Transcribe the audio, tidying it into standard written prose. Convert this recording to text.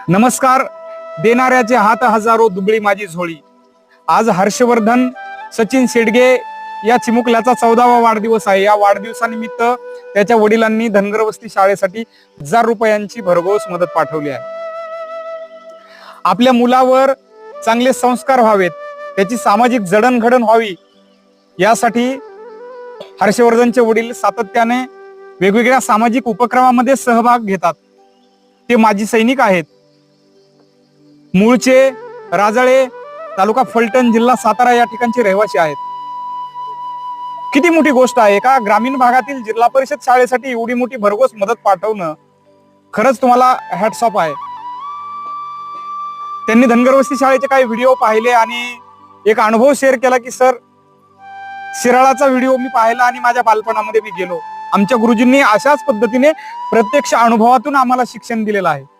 नमस्कार. देणाऱ्याचे हात हजारो, दुबळी माझी झोळी. आज हर्षवर्धन सचिन शेडगे या चिमुकल्याचा 14वा वाढदिवस आहे. या वाढदिवसानिमित्त त्याच्या वडिलांनी धनगरवस्ती शाळेसाठी 1000 रुपयांची भरघोस मदत पाठवली आहे. आपल्या मुलावर चांगले संस्कार व्हावेत, त्याची सामाजिक जडणघडण व्हावी, यासाठी हर्षवर्धनचे वडील सातत्याने वेगवेगळ्या सामाजिक उपक्रमामध्ये सहभाग घेतात. ते माजी सैनिक आहेत. मूळचे राजळे, तालुका फलटण, जिल्हा सातारा या ठिकाणचे रहिवासी आहेत. किती मोठी गोष्ट आहे का ग्रामीण भागातील जिल्हा परिषद शाळेसाठी एवढी मोठी भरघोस मदत पाठवणं. खरंच तुम्हाला हॅट्स ऑफ आहे. त्यांनी धनगरवस्ती शाळेचे काही व्हिडिओ पाहिले आणि एक अनुभव शेअर केला की सर, शिराळाचा व्हिडिओ मी पाहिला आणि माझ्या बालपणामध्ये मी गेलो. आमच्या गुरुजींनी अशाच पद्धतीने प्रत्यक्ष अनुभवातून आम्हाला शिक्षण दिलेलं आहे.